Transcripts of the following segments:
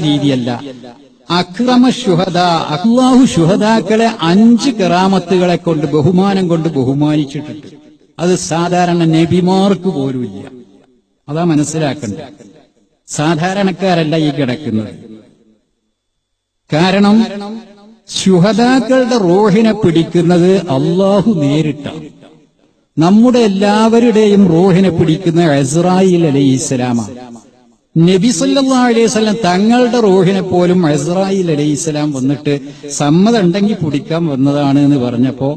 രീതിയല്ല. അക്രമ ശുഹദ, അല്ലാഹു ശുഹദാക്കളെ 5 കറാമത്തുകളെ കൊണ്ട് ബഹുമാനം കൊണ്ട് ബഹുമാനിച്ചിട്ടുണ്ട്. അത് സാധാരണ നബിമാർക്ക് പോലുമില്ല. അതാ മനസ്സിലാക്കണ്ടേ. സാധാരണക്കാരല്ല ഈ കിടക്കുന്നത്. കാരണം ശുഹദാക്കളുടെ റൂഹിനെ പിടിക്കുന്നത് അല്ലാഹു നേരിട്ടാണ്. നമ്മുടെ എല്ലാവരുടെയും റൂഹിനെ പിടിക്കുന്ന ഇസ്രായീൽ അലൈഹിസ്സലാമാണ്. നബി സല്ലല്ലാഹു അലൈഹി വസല്ലം തങ്ങളുടെ റൂഹിനെ പോലും ഇസ്രായീൽ അലൈഹിസ്സലാം വന്നിട്ട് സമ്മതം ഉണ്ടെങ്കിൽ പിടിക്കാൻ വന്നതാണ് എന്ന് പറഞ്ഞപ്പോ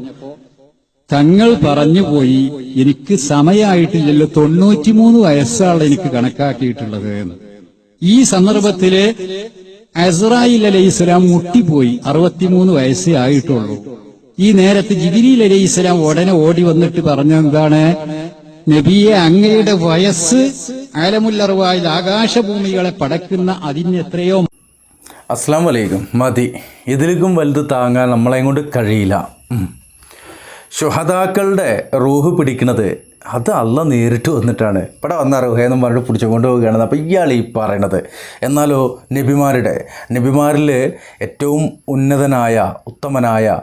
തങ്ങൾ പറഞ്ഞുപോയി, എനിക്ക് സമയമായിട്ടില്ലല്ലോ, 93 വയസ്സാണ് എനിക്ക് കണക്കാക്കിയിട്ടുള്ളത് എന്ന്. ഈ സന്ദർഭത്തില് ഇസ്രായീൽ അലൈഹിസ്സലാം മുട്ടിപ്പോയി. 63 വയസ്സേ ആയിട്ടുള്ളൂ. ഈ നേരത്ത് ജിബ്രീൽ അലൈഹിസ്സലാം ഉടനെ ഓടി വന്നിട്ട് പറഞ്ഞെന്താണ്, നബിയെ, അങ്ങയുടെ വയസ്സ് ആലമുൽ അർവായിൽ ആകാശഭൂമികളെ പടക്കുന്ന അതിന് എത്രയോ. അസ്സലാമു അലൈക്കും. മതി, ഇതിലേക്കും വലുത് താങ്ങാൻ നമ്മളെ കൊണ്ട് കഴിയില്ല. ശുഹദാക്കളുടെ റൂഹ് പിടിക്കുന്നത് അത് അള്ളാഹ് നേരിട്ട് വന്നിട്ടാണ്. ഇവിടെ വന്ന റൂഹേന്നും പറഞ്ഞിട്ട് പിടിച്ചുകൊണ്ട് പോവുകയാണെന്ന്. അപ്പോൾ ഇയാൾ ഈ പറയണത്. എന്നാലോ നബിമാരിൽ ഏറ്റവും ഉന്നതനായ ഉത്തമനായ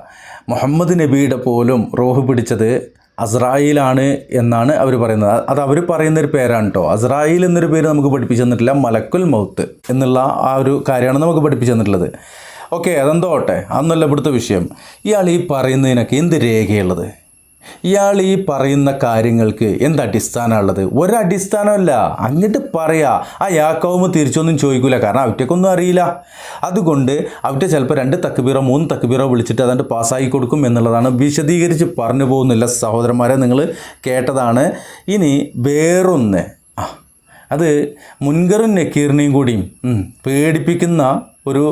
മുഹമ്മദ് നബിയുടെ പോലും റൂഹ് പിടിച്ചത് അസ്രായീലാണ് എന്നാണ് അവർ പറയുന്നത്. അത് അവർ പറയുന്നൊരു പേരാണ് കേട്ടോ. അസ്രായീൽ എന്നൊരു പേര് നമുക്ക് പഠിപ്പിച്ചു തന്നിട്ടില്ല. മലക്കുൽ മൗത്ത് എന്നുള്ള ആ ഒരു കാര്യമാണ് നമുക്ക് പഠിപ്പിച്ചു തന്നിട്ടുള്ളത്. ഓക്കെ, അതെന്തോട്ടെ, അതൊന്നുമല്ല ഇവിടുത്തെ വിഷയം. ഇയാൾ ഈ പറയുന്നതിനൊക്കെ എന്ത് രേഖയുള്ളത്? ഇയാൾ ഈ പറയുന്ന കാര്യങ്ങൾക്ക് എന്ത് അടിസ്ഥാനമുള്ളത്? ഒരടിസ്ഥാനമല്ല. അങ്ങോട്ട് പറയാ, ആ യാക്കോവ് തിരിച്ചൊന്നും ചോദിക്കില്ല. കാരണം അവറ്റക്കൊന്നും അറിയില്ല. അതുകൊണ്ട് അവറ്റ ചിലപ്പോൾ 2 തക്ബീറോ 3 തക്ബീറോ വിളിച്ചിട്ട് അതുകൊണ്ട് പാസ്സാക്കി കൊടുക്കും എന്നുള്ളതാണ്. വിശദീകരിച്ച് പറഞ്ഞു പോകുന്നില്ല സഹോദരന്മാരെ, നിങ്ങൾ കേട്ടതാണ്. ഇനി വേറൊന്ന്, അത് മുൻകറും നക്കീറിനെയും കൂടിയും പേടിപ്പിക്കുന്ന ഒരു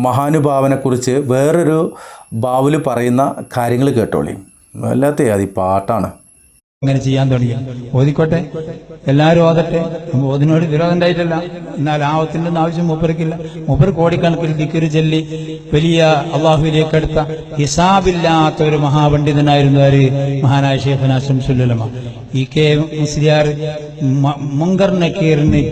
മഹാനുഭാവനെക്കുറിച്ച് വേറൊരു ബാവുല് പറയുന്ന കാര്യങ്ങൾ കേട്ടോളി. വല്ലാത്ത അത് പാട്ടാണ്. അങ്ങനെ ചെയ്യാൻ തുടങ്ങി. ഓതിക്കോട്ടെ, എല്ലാവരും ഓതട്ടെ. ഓതിനോട് വിരോധം ഉണ്ടായിട്ടല്ല. എന്നാൽ ആവത്തിന്റെ ആവശ്യം മൂപ്പർക്കില്ല. മൂപ്പർ കോടിക്കണക്കിൽ ദിക്റ് ചൊല്ലി വലിയ അള്ളാഹുവിലേക്ക് അടുത്ത ഹിസാബില്ലാത്ത ഒരു മഹാപണ്ഡിതനായിരുന്നു ആര്? മഹാനായ ശൈഖുനാ ശംസുൽ ഉലമ ഇ.കെ. മുസ്ലിയാർ. മുങ്കർ നക്കീറിന്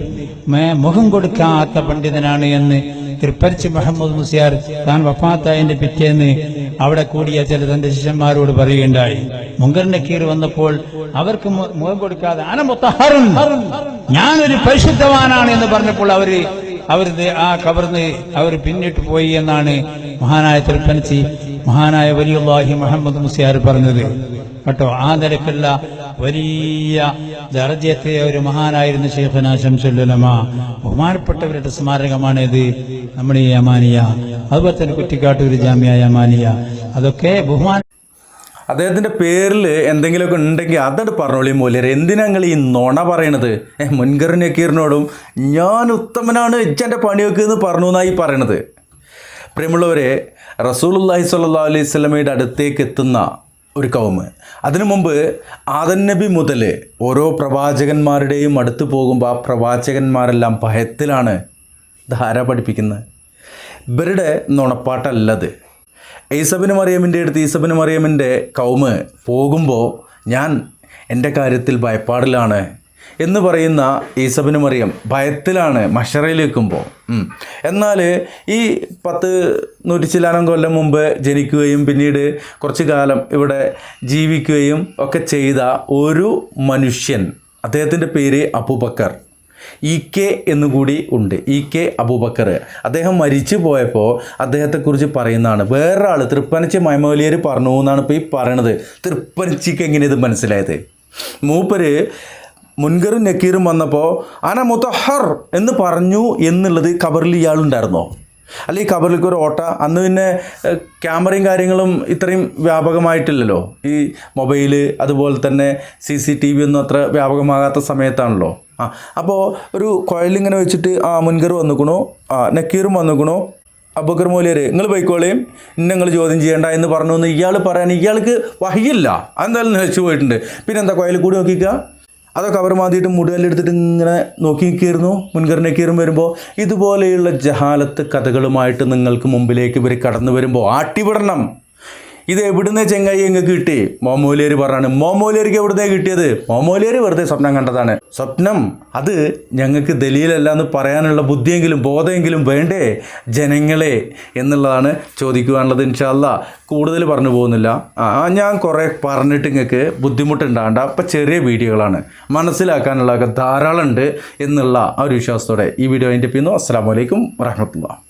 മുഖം കൊടുക്കാത്ത പണ്ഡിതനാണ് എന്ന് തൃപ്പരിച്ച് മുഹമ്മദ് മുസ്ലിയാർ താൻ വഫാത്തായതിന്റെ പിറ്റേന്ന് അവിടെ കൂടിയ ചില തന്റെ ശിഷ്യന്മാരോട് പറയുകയുണ്ടായി. മുങ്കർ നക്കീർ വന്നപ്പോൾ അവർക്ക് മുഖം കൊടുക്കാതെ അനമുത്തഹറുൻ, ഞാനൊരു പരിശുദ്ധവാനാണ് എന്ന് പറഞ്ഞപ്പോൾ അവര് ആ കവർന്ന് അവർ പിന്നിട്ട് പോയി എന്നാണ് മഹാനായ തൃപ്പനച്ചി മഹാനായ വലിയുള്ളാഹി മുഹമ്മദ് മുസ്ലിയാർ പറഞ്ഞത് കേട്ടോ. ആ നിലക്കുള്ള വലിയ ദർജത്തെ ഒരു മഹാനായിരുന്നു ശൈഖുനാ ശംസുൽ ഉലമ. ബഹുമാനപ്പെട്ടവരുടെ സ്മാരകമാണിത് നമ്മുടെ ഈ യമാനിയ. അതുപോലെ തന്നെ കുറ്റിക്കാട്ടൂർ ജാമിയ യമാനിയ. അതൊക്കെ അദ്ദേഹത്തിൻ്റെ പേരിൽ എന്തെങ്കിലുമൊക്കെ ഉണ്ടെങ്കിൽ അതോട് പറഞ്ഞോളി മൂല്യരെ. എന്തിനാ നിങ്ങൾ ഈ നുണ പറയണത്? മുൻകർ നക്കീറിനോടും ഞാൻ ഉത്തമനാണ്, ഇജ്ജൻ്റെ പണിയൊക്കെ എന്ന് പറഞ്ഞു എന്നായി പറയണത്. പ്രിയമുള്ളവരെ, റസൂലുള്ളാഹി സ്വല്ലല്ലാഹു അലൈഹി വസല്ലമയുടെ അടുത്തേക്ക് എത്തുന്ന ഒരു കൗമ്, അതിനു മുമ്പ് ആദം നബി മുതൽ ഓരോ പ്രവാചകന്മാരുടെയും അടുത്ത് പോകുമ്പോൾ ആ പ്രവാചകന്മാരെല്ലാം ഭയത്തിലാണ്. ധാര പഠിപ്പിക്കുന്നത് ഇവരുടെ നുണപ്പാട്ടല്ലത്. ഈസബിന് മറിയമിൻ്റെ അടുത്ത് ഈസബിന് മറിയമിൻ്റെ കൗമ് പോകുമ്പോൾ ഞാൻ എൻ്റെ കാര്യത്തിൽ ഭയപ്പാടിലാണ് എന്ന് പറയുന്ന ഈസബിന് മറിയം ഭയത്തിലാണ് മഹ്ശറയിലേക്കുമ്പോൾ. എന്നാൽ ഈ 100 ചില്ലാനം കൊല്ലം മുമ്പ് ജനിക്കുകയും പിന്നീട് കുറച്ചു കാലം ഇവിടെ ജീവിക്കുകയും ഒക്കെ ചെയ്ത ഒരു മനുഷ്യൻ, അദ്ദേഹത്തിൻ്റെ പേര് അബൂബക്കർ, ഇ.കെ. എന്നുകൂടി ഉണ്ട്. ഇ.കെ. അബൂബക്കർ. അദ്ദേഹം മരിച്ചു പോയപ്പോൾ അദ്ദേഹത്തെക്കുറിച്ച് പറയുന്നതാണ്. വേറൊരാൾ തൃപ്പനച്ചി മൈമൗലിയർ പറഞ്ഞു എന്നാണ് ഇപ്പോൾ ഈ പറയണത്. തൃപ്പനച്ചിക്ക് എങ്ങനെ ഇത് മനസ്സിലായത്? മൂപ്പര് മുൻകറും നക്കീറും വന്നപ്പോൾ അന മുത്തഹർ എന്ന് പറഞ്ഞു എന്നുള്ളത് ഖബറിൽ ഇയാളുണ്ടായിരുന്നോ? അല്ലെങ്കിൽ ഖബറിലേക്ക് ഒരു ഓട്ട. അന്ന് പിന്നെ ക്യാമറയും കാര്യങ്ങളും ഇത്രയും വ്യാപകമായിട്ടില്ലല്ലോ. ഈ മൊബൈൽ അതുപോലെ തന്നെ CCTV ഒന്നും അത്ര വ്യാപകമാകാത്ത സമയത്താണല്ലോ. അപ്പോൾ ഒരു കുഴലിങ്ങനെ വെച്ചിട്ട് മുൻകർ വന്നിക്കണു, നക്കീറും വന്നിക്കണു, അബൂബക്കർ മൗലിയർ നിങ്ങൾ പോയിക്കോളേയും, നിങ്ങൾ ചോദ്യം ചെയ്യേണ്ട എന്ന് പറഞ്ഞു എന്ന് ഇയാൾ പറയാൻ ഇയാൾക്ക് വഹിയില്ല. അതെന്തായാലും നശിച്ചു പോയിട്ടുണ്ട്. പിന്നെ എന്താ കുഴലിൽ കൂടി നോക്കിക്കുക? അതൊക്കെ അവർ മാതിയിട്ട് മുടുകല്ലെടുത്തിട്ട് ഇങ്ങനെ നോക്കി നിൽക്കുകയായിരുന്നു. മുൻകർ നക്കീറും വരുമ്പോൾ ഇതുപോലെയുള്ള ജഹാലത്ത് കഥകളുമായിട്ട് നിങ്ങൾക്ക് മുമ്പിലേക്ക് ഇവർ കടന്നു വരുമ്പോൾ ആട്ടിവിടണം. ഇത് എവിടുന്നേ ചെങ്ങായി നിങ്ങൾക്ക് കിട്ടി? മോമോലിയർ പറഞ്ഞാണ്. മോമോലിയർക്ക് എവിടുന്നേ കിട്ടിയത്? മോമോലിയർ വെറുതെ സ്വപ്നം കണ്ടതാണ്. സ്വപ്നം അത് ഞങ്ങൾക്ക് ദലീലല്ല എന്ന് പറയാനുള്ള ബുദ്ധിയെങ്കിലും ബോധമെങ്കിലും വേണ്ടേ ജനങ്ങളെ എന്നുള്ളതാണ് ചോദിക്കുവാനുള്ളത്. ഇൻഷാ അല്ലാ കൂടുതൽ പറഞ്ഞു പോകുന്നില്ല. ഞാൻ കുറേ പറഞ്ഞിട്ട് നിങ്ങൾക്ക് ബുദ്ധിമുട്ടുണ്ടാകണ്ട. അപ്പം ചെറിയ വീഡിയോകളാണ്, മനസ്സിലാക്കാനുള്ളതൊക്കെ ധാരാളം ഉണ്ട് എന്നുള്ള ആ ഒരു വിശ്വാസത്തോടെ ഈ വീഡിയോ അതിൻ്റെ പിന്നു. അസ്സലാമു അലൈക്കും വറഹ്മത്തുള്ളാഹി.